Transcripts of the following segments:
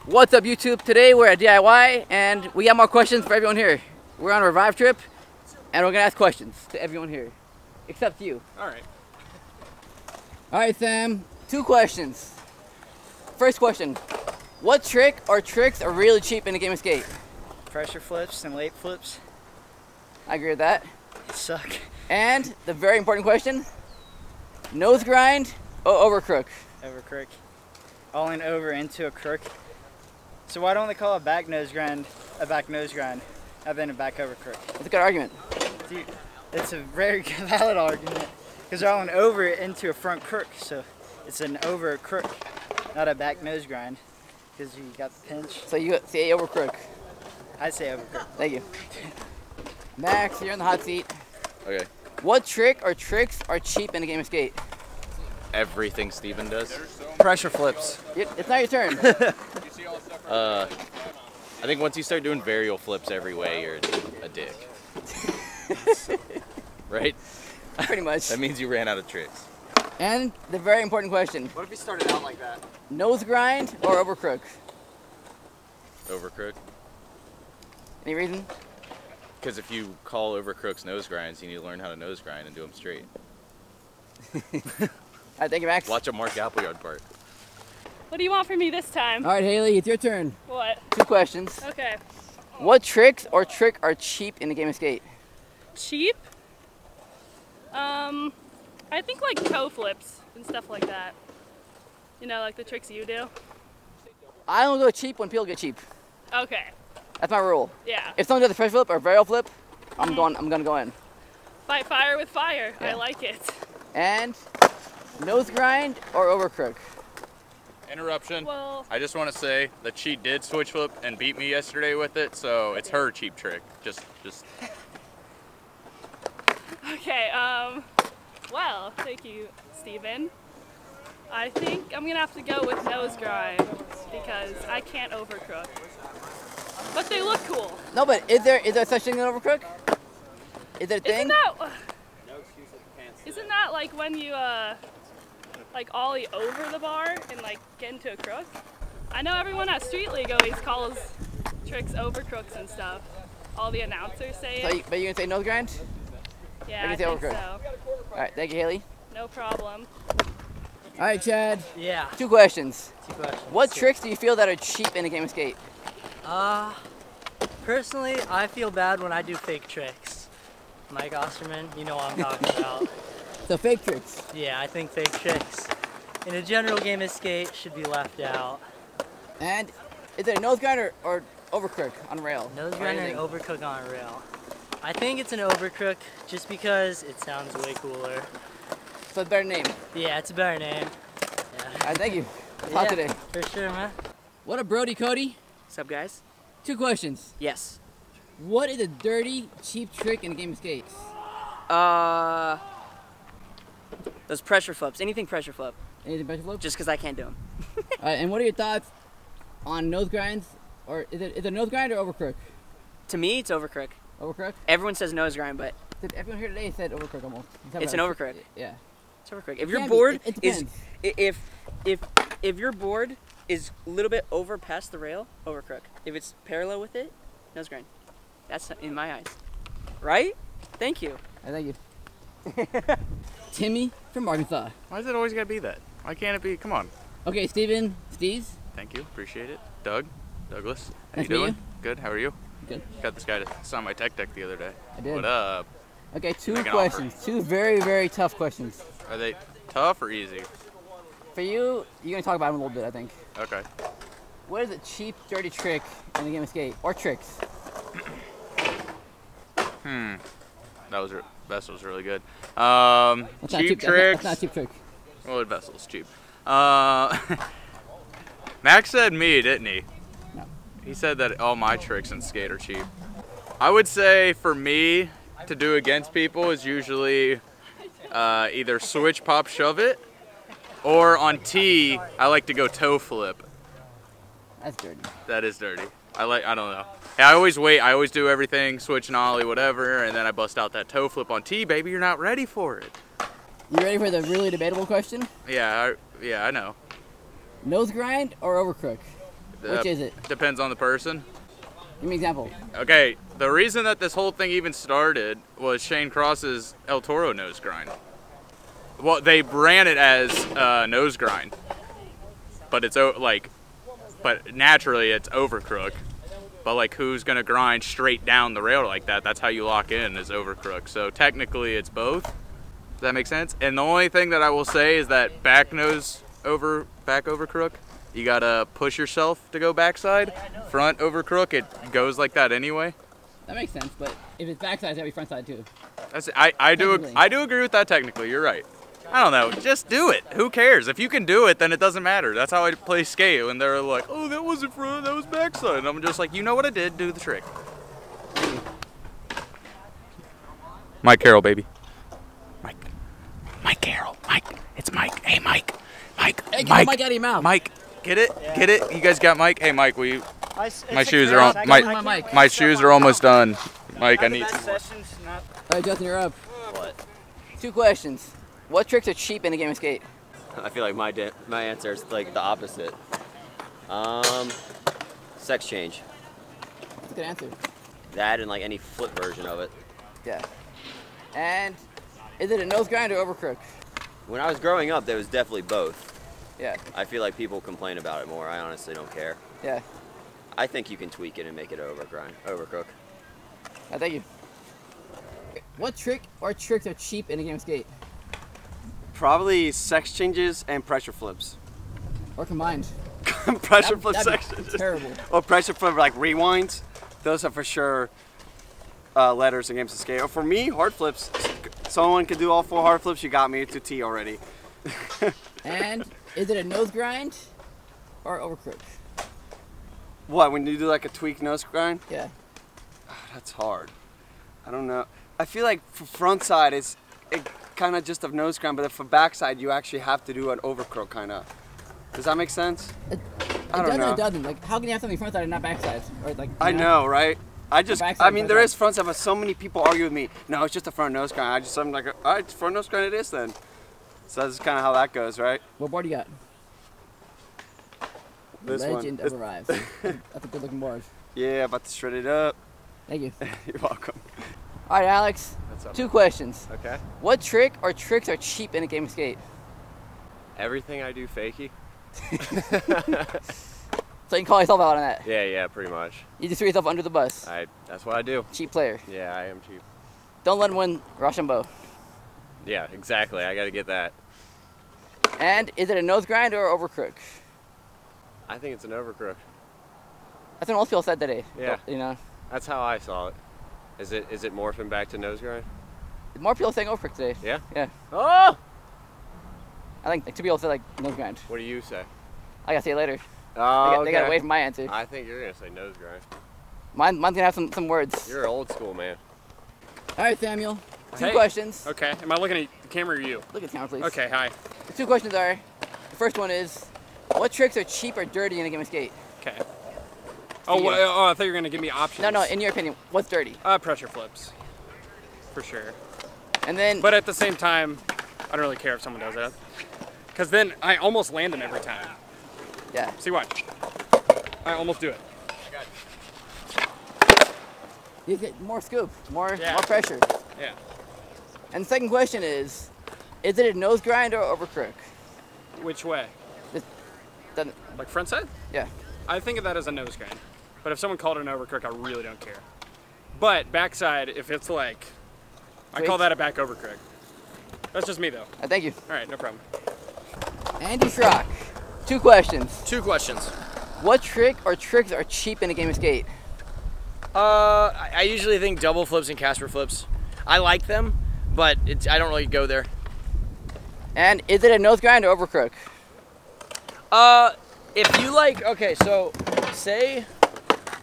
What's up, YouTube? Today we're at DIY and we got more questions for everyone here. We're on a revive trip and we're gonna ask questions to everyone here, except you. Alright. Alright, Sam, 2 questions. First question, what trick or tricks are really cheap in the game of skate? Pressure flips and late flips. I agree with that. They suck. And the very important question, nose grind or over crook? Over crook. All in over into a crook. So why don't they call a back nose grind a back nose grind other than a back over crook? That's a good argument. Dude, it's a very valid argument because they're all in over into a front crook. So it's an over crook, not a back nose grind because you got the pinch. So you say over crook. I'd say over crook. Thank you. Max, you're in the hot seat. Okay. What trick or tricks are cheap in the game of skate? Everything Steven does. Pressure flips. It's not your turn. I think once you start doing varial flips every way, you're a dick. Right? Pretty much. That means you ran out of tricks. And the very important question. What if he started out like that? Nose grind or over crook? Over crook. Any reason? Because if you call over crooks nose grinds, you need to learn how to nose grind and do them straight. Alright, thank you, Max. Watch a Mark Appleyard part. What do you want from me this time? Alright, Haley, it's your turn. What? 2 questions. Okay. What tricks or trick are cheap in the game of skate? Cheap? I think like toe flips and stuff like that. You know, like the tricks you do. I don't go cheap when people get cheap. Okay. That's my rule. Yeah. If someone does a pressure flip or varial flip, I'm gonna go in. Fight fire with fire. Yeah. I like it. And nose grind or over crook? Interruption. Well, I just want to say that she did switch flip and beat me yesterday with it, so it's her cheap trick. Just. okay. Well, thank you, Steven. I think I'm gonna have to go with nose grind because I can't over crook. But they look cool. No, but is there such thing as over crook? Is there a thing? Isn't that like when you like ollie over the bar and like get into a crook? I know everyone at Street League always calls tricks over crooks and stuff. All the announcers say it. But you're gonna say nose grind? Yeah, I say think over crook? so. Alright, thank you, Haley. No problem. Alright, Chad. Yeah. 2 questions. 2 questions. What tricks do you feel that are cheap in a game of skate? Personally, I feel bad when I do fake tricks. Mike Osterman, you know what I'm talking about. So fake tricks. Yeah, I think fake tricks in a general game of skate should be left out. And is it a nose grind or over crook on rail? Nose Or grind and anything? overcook on a rail. I think it's an overcook just because it sounds way cooler. So it's a better name. Yeah, it's a better name. Yeah. Alright, thank you. Talk today. For sure, man. What up, Brody, Cody? What's up, guys? 2 questions. Yes. What is a dirty, cheap trick in a game of skates? Those pressure flips. Anything pressure flip. Anything pressure flip? Just because I can't do them. Alright, and what are your thoughts on nose grinds? Or is it a nose grind or over crook? To me, it's over crook. Over crook? Everyone says nose grind, but Everyone here today said over crook almost. it's an over crook. Yeah. It's over crook. If It your can be. board It is, depends. if your board is a little bit over past the rail, over crook. If it's parallel with it, nose grind. That's in my eyes. Right? Thank you. Thank you. Timmy from Arkansas. Why is it always gotta be that? Why can't it be? Come on. Okay, Steven, Steez. Thank you. Appreciate it. Douglas. How Nice you to meet doing? Good. How are you? Good. Got this guy to sign my tech deck the other day. I did. What up? Okay, 2 Make an questions. 2 very, very tough questions. Are they tough or easy? For you, you're going to talk about them a little bit, I think. Okay. What is a cheap, dirty trick in the game of skate? Or tricks? That Vessel's really good. That's not Cheap That's tricks. not a cheap trick. Well, Vessel's cheap. Max said me, didn't he? No. He said that all my tricks in skate are cheap. I would say for me to do against people is usually either switch, pop, shove it, or on tee, I like to go toe flip. That's dirty. That is dirty. I don't know. Yeah, I always wait. I always do everything, switch and ollie, whatever, and then I bust out that toe flip on tee, baby. You're not ready for it. You ready for the really debatable question? Yeah, I know. Nose grind or over crook? Which is it? Depends on the person. Give me an example. Okay, the reason that this whole thing even started was Shane Cross's El Toro nose grind. Well, they ran it as nose grind, but it's but naturally it's over crook. But like, who's gonna grind straight down the rail like that? That's how you lock in, is over crook. So technically, it's both. Does that make sense? And the only thing that I will say is that back over crook, you gotta push yourself to go backside. Front over crook, it goes like that anyway. That makes sense, but if it's backside, it's gotta be front side too. I do agree with that technically. You're right. I don't know. Just do it. Who cares? If you can do it, then it doesn't matter. That's how I play skate. When they're like, "Oh, that wasn't front, that was backside," and I'm just like, you know what I did? Do the trick. Mike Carroll, baby. Mike Carroll. Mike. It's Mike. Hey, Mike. Mike. Hey, get Mike. the mic out of your mouth. Mike. Get it? Yeah. Get it? You guys got Mike? Hey, Mike. Will you? My shoes are crowd. on. I can't- My shoes are almost done. Mike, I need Best some more. sessions, not All right, Justin, you're up. What? 2 questions. What tricks are cheap in a game of skate? I feel like my answer is like the opposite. Sex change. That's a good answer. That and like any flip version of it. Yeah. And is it a nose grind or over crook? When I was growing up, there was definitely both. Yeah. I feel like people complain about it more. I honestly don't care. Yeah. I think you can tweak it and make it overcook. Thank you. What trick or tricks are cheap in a game of skate? Probably sex changes and pressure flips. Or combined? Pressure flip That'd sex be changes. terrible. Or pressure flip like rewinds. Those are for sure letters in games of skate. Or for me, hard flips. Someone can do all 4 hard flips. You got me to T already. And is it a nose grind or over crook? What, when you do like a tweak nose grind? Yeah. That's hard. I don't know. I feel like for front side, it's kind of just a nose grind, but for backside, you actually have to do an overcrook kind of. Does that make sense? It I don't doesn't. know. It doesn't. Like, how can you have something front side and not backside? Or like. I know, right? I backside, mean, there is front side, but so many people argue with me. No, it's just a front nose grind. I'm like, all right, front nose grind it is then. So that's kind of how that goes, right? What board do you got? This Legend one. of Arrives. That's a good looking board. Yeah, about to shred it up. Thank you. You're welcome. All right, Alex. What's up? 2 questions. Okay. What trick or tricks are cheap in a game of skate? Everything I do fakey. So you can call yourself out on that. Yeah, pretty much. You just threw yourself under the bus. That's what I do. Cheap player. Yeah, I am cheap. Don't let him win Rochambeau. Yeah, exactly. I got to get that. And is it a nose grind or over crook? I think it's an overcrook. That's what most people said today. Yeah. You know, That's how I saw it. Is it morphing back to nose grind? more people saying over crook today. Yeah. Yeah. Oh! I think like 2 people said like nose grind. What do you say? I gotta say it later. Oh, They got away from my answer. I think you're gonna say nose grind. Mine's gonna have some words. You're old school, man. All right, Samuel. 2 Hey. questions. Okay. Am I looking at the camera or you? Look at the camera, please. Okay. Hi. The 2 questions are: the first one is, what tricks are cheap or dirty in a game of skate? Okay. Oh, you. I thought you were gonna give me options. No. In your opinion, what's dirty? Pressure flips, for sure. And then. But at the same time, I don't really care if someone does that, because then I almost land them every time. Yeah. See, watch. I almost do it. You get more scoop, more Yeah. pressure. Yeah. And the second question is it a nose grind or over crook? Which way? Doesn't. Like front side? Yeah. I think of that as a nose grind. But if someone called it an overcook, I really don't care. But backside, if it's like, I call that a back overcook. That's just me though. Thank you. All right, no problem. Andy Schrock. 2 questions. 2 questions. What trick or tricks are cheap in a game of skate? I usually think double flips and Casper flips. I like them, but I don't really go there. And is it a nose grind or over crook? If you like, okay, so say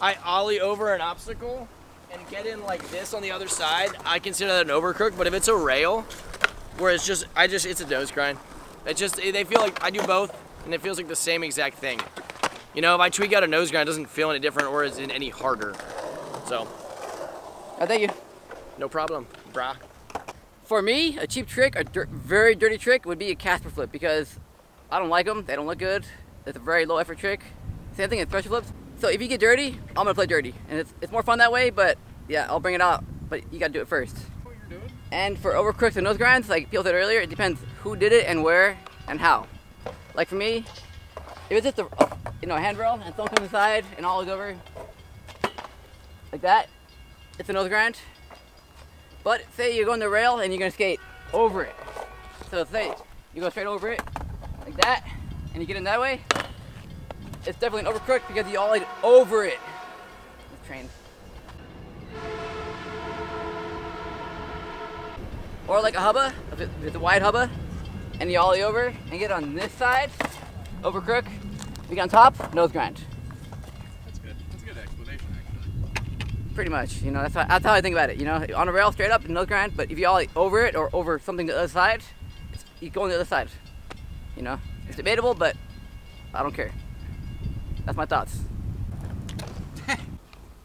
I ollie over an obstacle and get in like this on the other side, I consider that an overcook. But if it's a rail, where it's it's a nose grind. They feel like I do both, and it feels like the same exact thing. You know, if I tweak out a nose grind, it doesn't feel any different or is any harder. So. Thank you. No problem, brah. For me, a cheap trick, a very dirty trick, would be a Casper flip because I don't like them. They don't look good. It's a very low effort trick. Same thing in thresher flips. So if you get dirty, I'm gonna play dirty. And it's more fun that way, but yeah, I'll bring it out. But you gotta do it first. And for overcrooks and nose grinds, like people said earlier, it depends who did it and where and how. Like for me, if it's just a handrail and someone comes inside and all is over like that, it's a nose grind. But say you're going to the rail and you're gonna skate over it. So say you go straight over it like that, and you get in that way, it's definitely an overcrook because you all over it. Let's train. Or like a hubba, if it's a wide hubba, and you ollie over and get on this side, over crook, you get on top, nose grind. That's good. That's a good explanation, actually. Pretty much, that's how I think about it. On a rail straight up, nose grind, but if you ollie over it or over something to the other side, you go on the other side. It's debatable, but I don't care. That's my thoughts.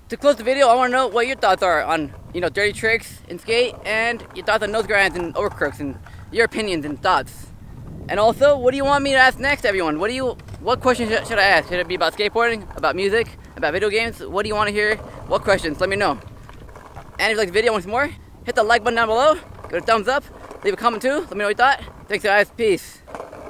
To close the video, I want to know what your thoughts are on, dirty tricks in skate and your thoughts on nose grinds and overcrooks and your opinions and thoughts. And also, what do you want me to ask next, everyone? What questions should I ask? Should it be about skateboarding, about music, about video games? What do you want to hear? What questions? Let me know. And if you like the video once more, hit the like button down below, give it a thumbs up, leave a comment too, let me know what you thought. Thanks guys, peace.